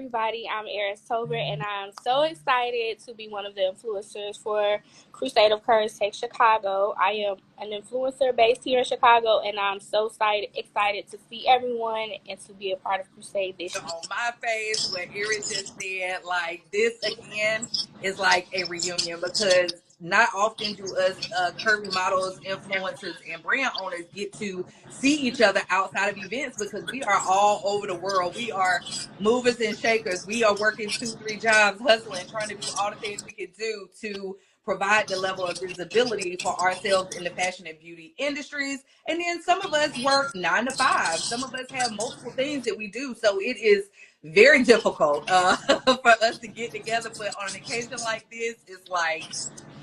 everybody. I'm Eris Tober, and I'm so excited to be one of the influencers for Crusadeofcurves Tech Chicago. I am an influencer based here in Chicago, and I'm so excited to see everyone and to be a part of Crusade this year. On my face, what Eris just said, like this again is like a reunion, because not often do us curvy models, influencers, and brand owners get to see each other outside of events, because we are all over the world. We are movers and shakers. We are working 2-3 jobs, hustling, trying to do all the things we could do to provide the level of visibility for ourselves in the fashion and beauty industries. And then some of us work 9 to 5. Some of us have multiple things that we do. So it is very difficult for us to get together. But on an occasion like this, it's like,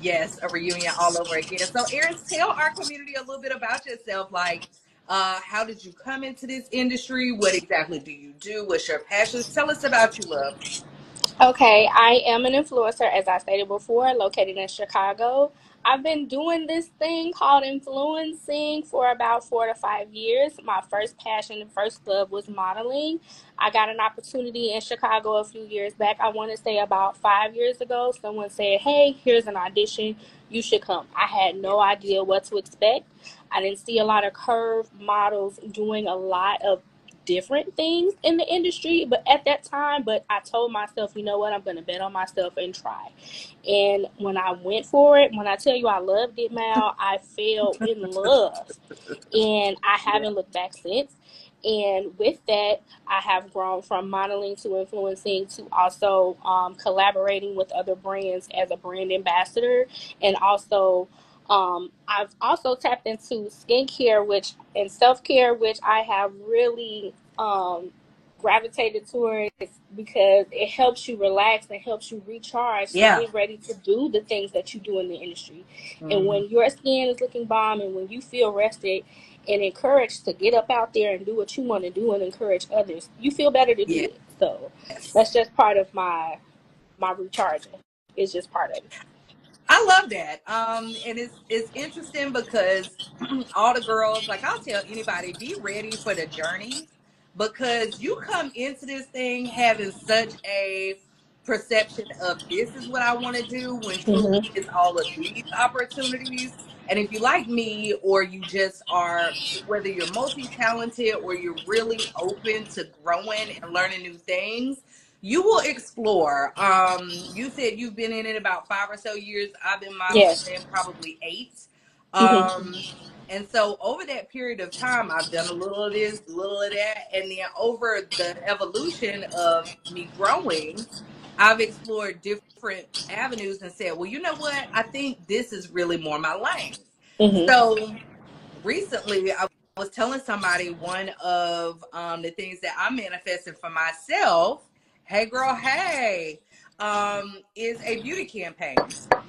yes, a reunion all over again. So Eris, tell our community a little bit about yourself. Like, how did you come into this industry? What exactly do you do? What's your passions? Tell us about you, love. Okay, I am an influencer, as I stated before, located in Chicago. I've been doing this thing called influencing for about 4 to 5 years. My first passion and first love was modeling. I got an opportunity in Chicago a few years back. I want to say about 5 years ago. Someone said, hey, here's an audition. You should come. I had no idea what to expect. I didn't see a lot of curve models doing a lot of different things in the industry but I told myself, you know what, I'm gonna bet on myself and try. And when I went for it, when I tell you I loved it, Mal, I fell in love, and I haven't looked back since. And with that, I have grown from modeling to influencing to also collaborating with other brands as a brand ambassador. And also I've also tapped into skincare and self-care, which I have really gravitated towards, because it helps you relax and helps you recharge to get ready to do the things that you do in the industry. And when your skin is looking bomb and when you feel rested and encouraged to get up out there and do what you want to do and encourage others, you feel better to do it. So that's just part of my recharging. It's just part of it. I love that. And it's interesting because all the girls, like I'll tell anybody, be ready for the journey, because you come into this thing having such a perception of this is what I want to do, when truly it's all of these opportunities. And if you like me, or you just are, whether you're multi-talented or you're really open to growing and learning new things, you will explore. You said you've been in it about 5 or so years. I've been modeling in probably 8. And so over that period of time, I've done a little of this, a little of that. And then over the evolution of me growing, I've explored different avenues and said, well, you know what? I think this is really more my lane. So recently, I was telling somebody one of the things that I'm manifesting for myself. Hey, girl, hey, is a beauty campaign.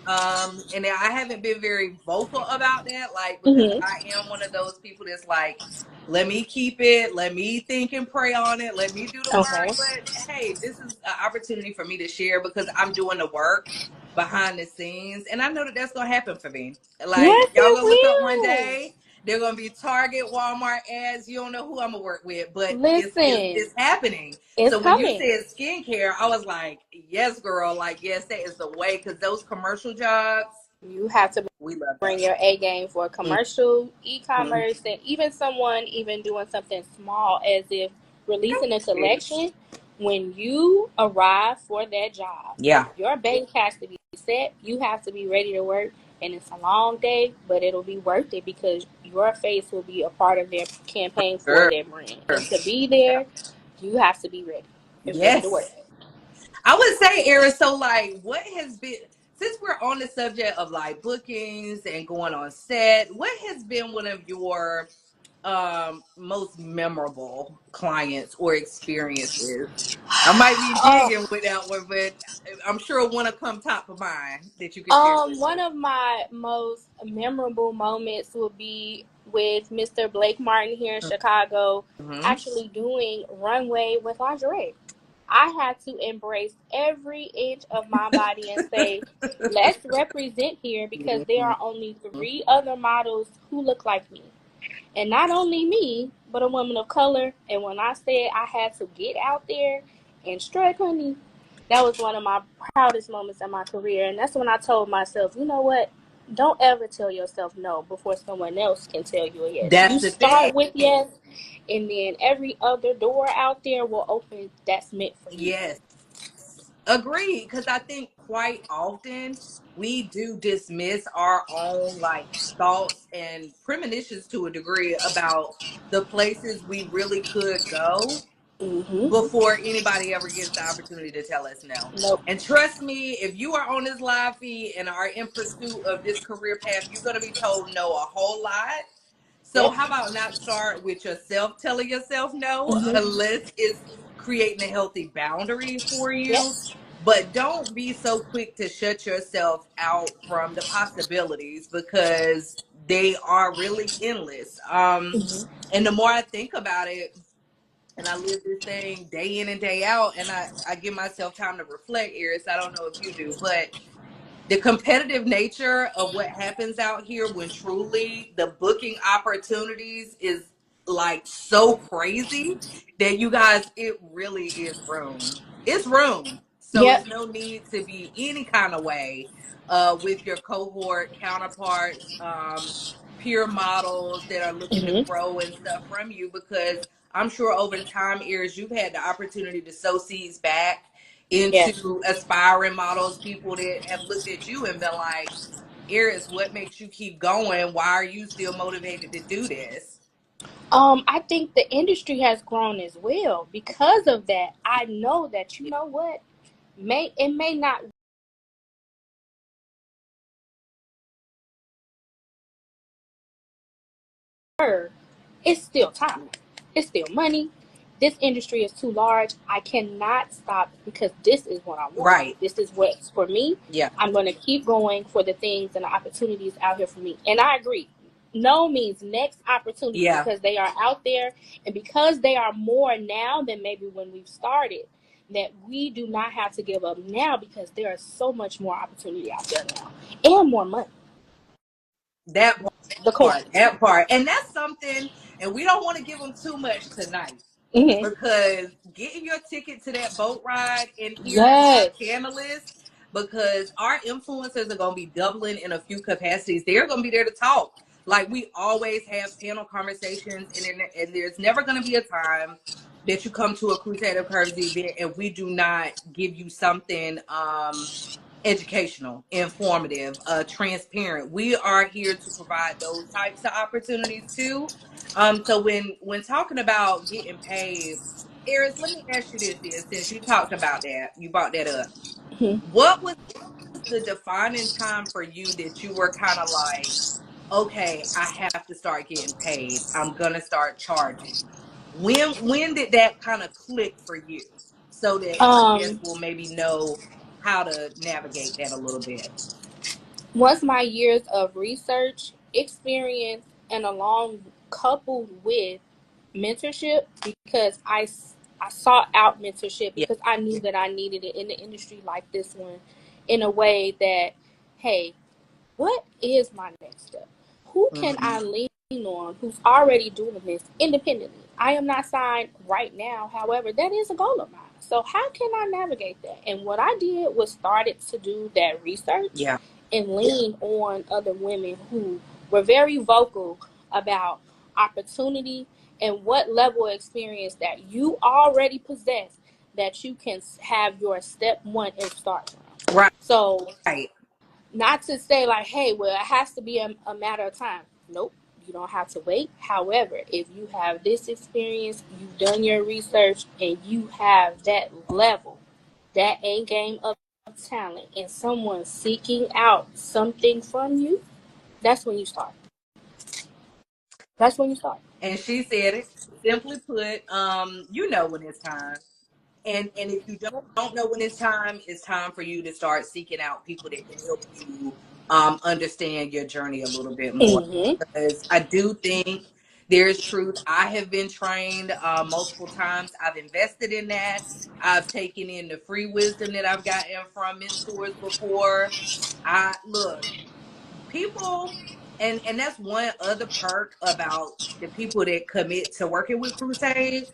And I haven't been very vocal about that, like, because I am one of those people that's like, let me keep it, let me think and pray on it, let me do the work. But hey, this is an opportunity for me to share, because I'm doing the work behind the scenes, and I know that that's gonna happen for me. Like, y'all gonna look up one day, they're gonna be Target, Walmart ads. You don't know who I'm gonna work with, but it's happening. So when you said skincare, I was like, yes, girl, like, yes, that is the way, because those commercial jobs, you have to bring your A game for commercial, e-commerce, and even someone even doing something small as if releasing a collection. When you arrive for that job, your bank has to be set. You have to be ready to work, and it's a long day, but it'll be worth it, because your face will be a part of their campaign for their brand. And to be there, you have to be ready. Ready to work. I would say, Erin, so like, what has been, since we're on the subject of like bookings and going on set, what has been one of your most memorable clients or experiences? I might be digging with that one, but I'm sure one will come top of mind that you can share. One of my most memorable moments would be with Mr. Blake Martin here in Chicago, actually doing runway with lingerie. I had to embrace every inch of my body and say, let's represent here, because there are only 3 other models who look like me. And not only me, but a woman of color. And when I said I had to get out there And straight, honey, that was one of my proudest moments in my career. And that's when I told myself, you know what? Don't ever tell yourself no before someone else can tell you a yes. You That's the thing. start with yes, and then every other door out there will open that's meant for you. Yes. Agreed. Because I think quite often we do dismiss our own like thoughts and premonitions to a degree about the places we really could go Mm-hmm. before anybody ever gets the opportunity to tell us no. Nope. And trust me, if you are on this live feed and are in pursuit of this career path, you're going to be told no a whole lot. So Yep. how about not start with yourself telling yourself no, Mm-hmm. unless it's creating a healthy boundary for Yep. you. But don't be so quick to shut yourself out from the possibilities, because they are really endless. Mm-hmm. And the more I think about it, and I live this thing day in and day out, and I give myself time to reflect, Iris. I don't know if you do, but the competitive nature of what happens out here, when truly the booking opportunities is like so crazy, that you guys, it really is room. It's room. So Yep. it's no need to be any kind of way with your cohort counterparts, peer models that are looking to Mm-hmm. grow and stuff from you, because I'm sure over the time, Ears, you've had the opportunity to sow seeds back Yes. into aspiring models, people that have looked at you and been like, Eris, what makes you keep going? Why are you still motivated to do this? I think the industry has grown as well because of that. I know that you know what may not her, it's still time. It's still money. This industry is too large. I cannot stop because this is what I want. Right. This is what's for me. Yeah. I'm going to keep going for the things and the opportunities out here for me. And I agree. No means next opportunity Yeah. because they are out there and because they are more now than maybe when we've started. That we do not have to give up now because there is so much more opportunity out there now and more money. That The part, coins. that part. And that's something, and we don't want to give them too much tonight, Mm-hmm. because getting your ticket to that boat ride and hearing our Yes. panelists, because our influencers are going to be doubling in a few capacities. They're going to be there to talk. Like we always have panel conversations, and there's never going to be a time that you come to a Crusadeofcurves event and we do not give you something educational, informative, transparent. We are here to provide those types of opportunities too. So when talking about getting paid, Eris, let me ask you this: then, since you talked about that, you brought that up. Mm-hmm. What was the defining time for you that you were kind of like, okay, I have to start getting paid. I'm gonna start charging. When did that kind of click for you, so that our guests Um, will maybe know how to navigate that a little bit? Once my years of research, experience, and along coupled with mentorship, because I sought out mentorship Yeah. because I knew that I needed it in the industry like this one, in a way that, hey, what is my next step? Who can Mm-hmm. I lean on who's already doing this independently? I am not signed right now. However, that is a goal of mine. So how can I navigate that? And what I did was started to do that research Yeah. and lean on other women who were very vocal about opportunity and what level of experience that you already possess that you can have your step one and start from. Right. So not to say like, hey, well, it has to be a matter of time. Nope, you don't have to wait. However, if you have this experience, you've done your research, and you have that level, that A game of talent, and someone seeking out something from you, that's when you start. That's when you start. And she said it simply put. You know when it's time. And if you don't know when it's time for you to start seeking out people that can help you understand your journey a little bit more. Mm-hmm. Because I do think there's truth. I have been trained multiple times. I've invested in that. I've taken in the free wisdom that I've gotten from mentors before. I look, people, and that's one other perk about the people that commit to working with Crusade.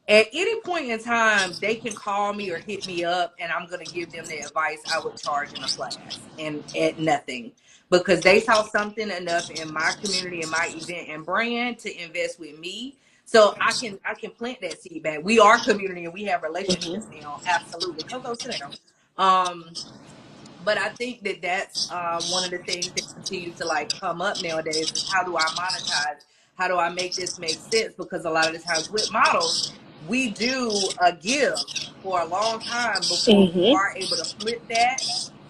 At any point in time, they can call me or hit me up, and I'm going to give them the advice I would charge in a class and at nothing, because they saw something enough in my community and my event and brand to invest with me. So I can plant that seed back. We are community and we have relationships now. Absolutely. Coco, sit down. But I think that that's one of the things that continues to like come up nowadays is how do I monetize? How do I make this make sense? Because a lot of the times with models, we do a give for a long time before we Mm-hmm. are able to flip that.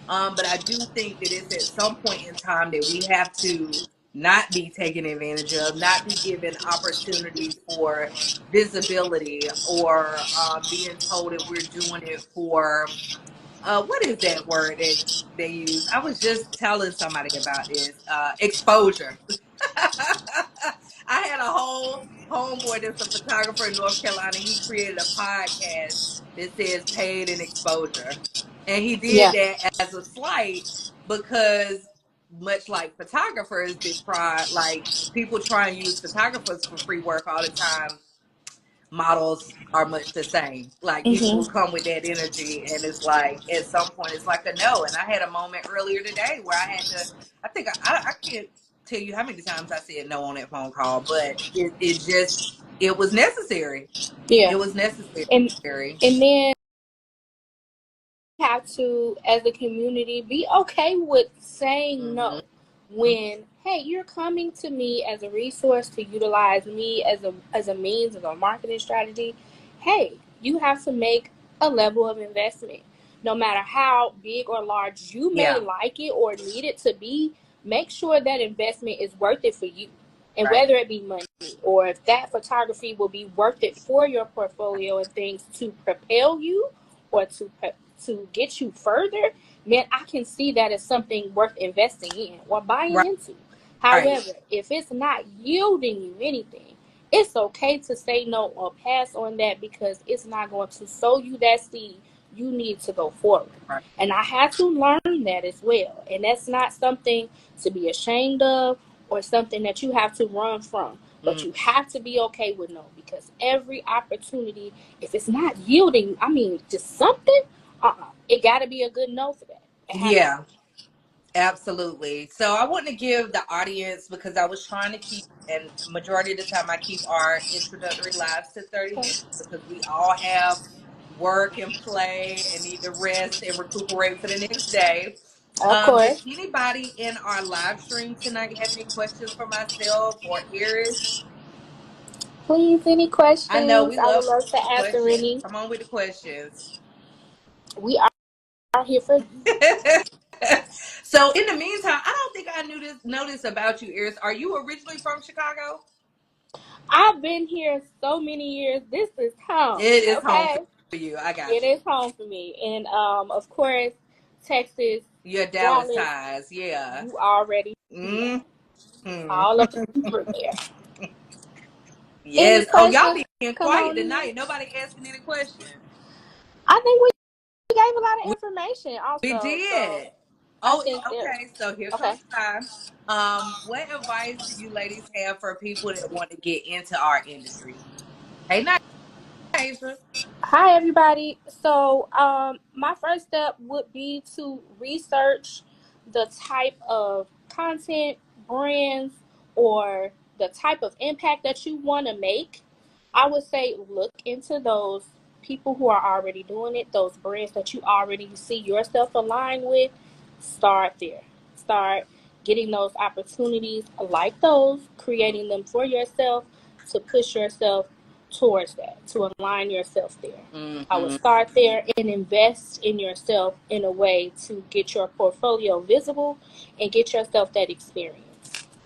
But I do think that it's at some point in time that we have to not be taken advantage of, not be given opportunities for visibility or being told that we're doing it for what is that word that they use? I was just telling somebody about this. Exposure. I had a whole homeboy that's a photographer in North Carolina. He created a podcast that says paid and exposure. And he did Yeah. that as a slight because much like photographers that try like people try and use photographers for free work all the time, models are much the same. Like people will Mm-hmm. come with that energy, and it's like at some point it's like a no. And I had a moment earlier today where I had to. I think I can't tell you how many times I said no on that phone call, but it just it was necessary. Yeah. It was necessary. And then have to, as a community, be okay with saying Mm-hmm. no when, hey, you're coming to me as a resource to utilize me as a means of a marketing strategy. Hey, you have to make a level of investment, no matter how big or large you may Yeah. like it or need it to be. Make sure that investment is worth it for you, and Right. whether it be money or if that photography will be worth it for your portfolio and things to propel you or to get you further, man, I can see that as something worth investing in or buying Right. into. Right. However, if it's not yielding you anything, it's okay to say no or pass on that because it's not going to sow you that seed you need to go forward. Right. And I had to learn that as well. And that's not something to be ashamed of or something that you have to run from. But Mm. you have to be okay with no because every opportunity, if it's not yielding, I mean, just something, it got to be a good no for that. It has to. Yeah. Absolutely. So I want to give the audience, because I was trying to keep, and majority of the time I keep our introductory lives to 30 Okay. minutes because we all have work and play and need to rest and recuperate for the next day. Of Does course. anybody in our live stream tonight have any questions for myself or Iris? Please, any I know questions? we I would love love to answer questions. any. Come on with the questions. We are here for you. So in the meantime, I don't think I know this about you, Iris. Are you originally from Chicago? I've been here so many years. This is home, It is home okay? for you. I got It you. is home for me. And of course, Texas, Your Dallas Dallas, ties, yeah. you already know. Mm-hmm. All up through there. Any Yes. Oh, y'all questions? being Come quiet on in. tonight. Nobody asking any questions. I think we gave a lot of We, information we also. So did. I Oh, think that, okay. So here okay. comes time. What advice do you ladies have for people that want to get into our industry? Hey, Nasia. Hi, everybody. So, my first step would be to research the type of content, brands, or the type of impact that you want to make. I would say look into those people who are already doing it, those brands that you already see yourself aligned with. Start there. Start getting those opportunities like those, creating them for yourself to push yourself towards that, to align yourself there. I would Mm-hmm. start there and invest in yourself in a way to get your portfolio visible and get yourself that experience.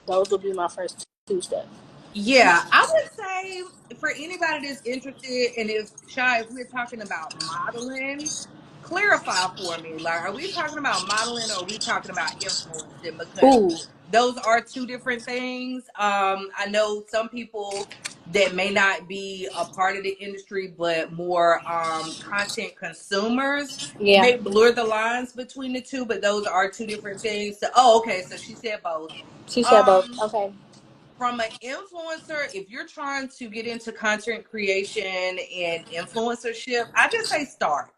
Those would be my first two steps. Yeah, I would say for anybody that's interested, and if Shy, if we're talking about modeling, clarify for me. Like, are we talking about modeling or are we talking about influencing? Because Ooh, those are two different things. I know some people that may not be a part of the industry, but more content consumers yeah. may blur the lines between the two, but those are two different things. So, oh, okay. So she said both. She said both. Um, Okay. from an influencer, if you're trying to get into content creation and influencership, I just say start.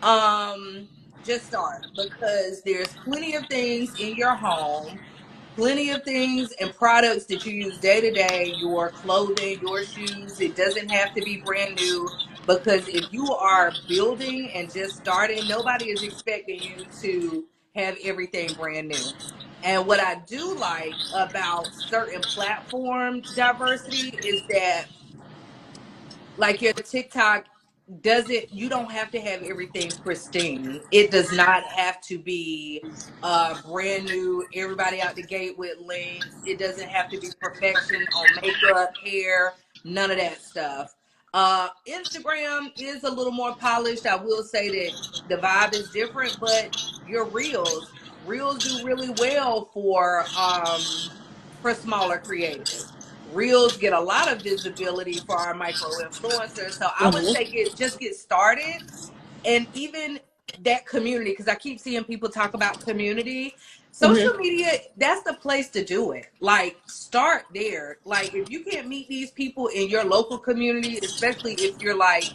Um, just start, because there's plenty of things in your home, plenty of things and products that you use day to day, your clothing, your shoes. It doesn't have to be brand new, because if you are building and just starting, nobody is expecting you to have everything brand new. And what I do like about certain platform diversity is that, like your TikTok, doesn't you don't have to have everything pristine. It does not have to be brand new, everybody out the gate with links. It doesn't have to be perfection on makeup, hair, none of that stuff. Instagram is a little more polished. I will say that the vibe is different, but your reels do really well for smaller creatives. Reels get a lot of visibility for our micro influencers. So I would say get started. And even that community, because I keep seeing people talk about community. Social media, that's the place to do it. Like, start there. Like, if you can't meet these people in your local community, especially if you're like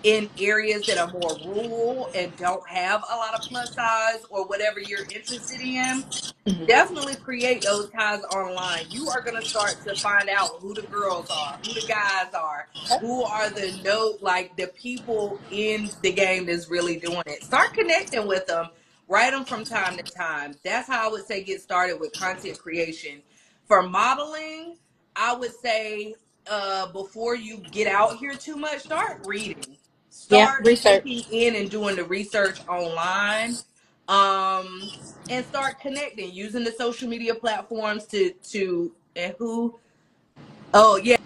in areas that are more rural and don't have a lot of plus size or whatever you're interested in, definitely create those ties online. You are going to start to find out who the girls are, who the guys are, who are the people in the game that's really doing it. Start connecting with them. Write them from time to time. That's how I would say get started with content creation. For modeling, I would say before you get out here too much, start reading. Yeah, Start looking research. in and doing the research online. Um, and start connecting using the social media platforms to and who oh yeah